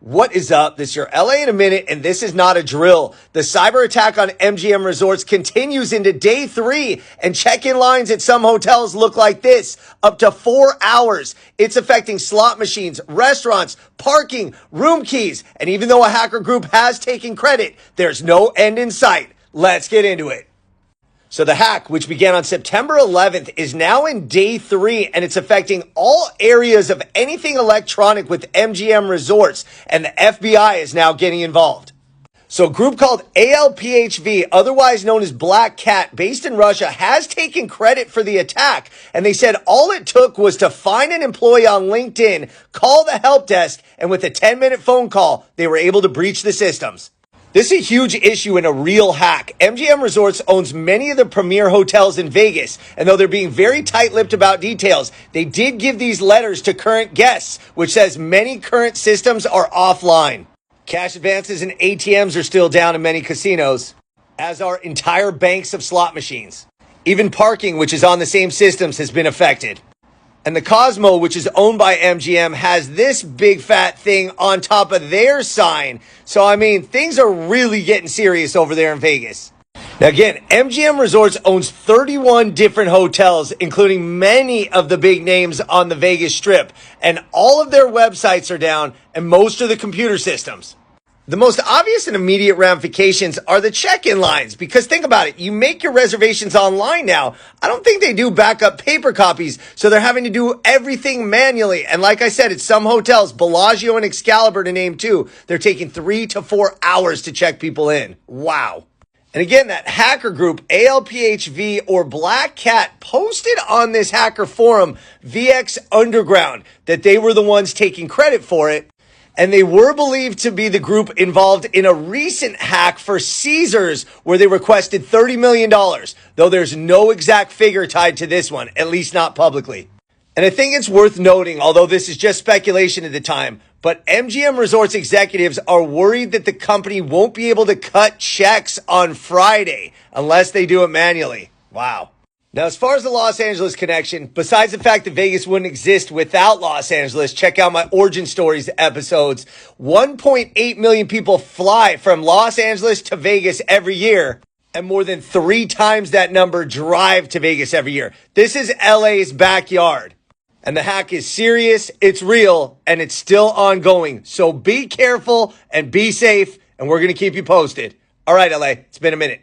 What is up? This is your LA in a minute, and this is not a drill. The cyber attack on MGM Resorts continues into day 3, and check-in lines at some hotels look like this, up to 4 hours. It's affecting slot machines, restaurants, parking, room keys, and even though a hacker group has taken credit, there's no end in sight. Let's get into it. So the hack, which began on September 11th, is now in day 3, and it's affecting all areas of anything electronic with MGM Resorts, and the FBI is now getting involved. So a group called ALPHV, otherwise known as Black Cat, based in Russia, has taken credit for the attack, and they said all it took was to find an employee on LinkedIn, call the help desk, and with a 10-minute phone call, they were able to breach the systems. This is a huge issue and a real hack. MGM Resorts owns many of the premier hotels in Vegas, and though they're being very tight-lipped about details, they did give these letters to current guests, which says many current systems are offline. Cash advances and ATMs are still down in many casinos, as are entire banks of slot machines. Even parking, which is on the same systems, has been affected. And the Cosmo, which is owned by MGM, has this big fat thing on top of their sign. So, I mean, things are really getting serious over there in Vegas. Now, again, MGM Resorts owns 31 different hotels, including many of the big names on the Vegas Strip. And all of their websites are down and most of the computer systems. The most obvious and immediate ramifications are the check-in lines, because think about it, you make your reservations online now. I don't think they do backup paper copies, so they're having to do everything manually. And like I said, at some hotels, Bellagio and Excalibur to name two, they're taking 3 to 4 hours to check people in. Wow. And again, that hacker group, ALPHV or Black Cat, posted on this hacker forum, VX Underground, that they were the ones taking credit for it. And they were believed to be the group involved in a recent hack for Caesars where they requested $30 million, though there's no exact figure tied to this one, at least not publicly. And I think it's worth noting, although this is just speculation at the time, but MGM Resorts executives are worried that the company won't be able to cut checks on Friday unless they do it manually. Wow. Now, as far as the Los Angeles connection, besides the fact that Vegas wouldn't exist without Los Angeles, check out my Origin Stories episodes. 1.8 million people fly from Los Angeles to Vegas every year, and more than 3 times that number drive to Vegas every year. This is LA's backyard. And the hack is serious, it's real, and it's still ongoing. So be careful and be safe, and we're going to keep you posted. All right, LA, it's been a minute.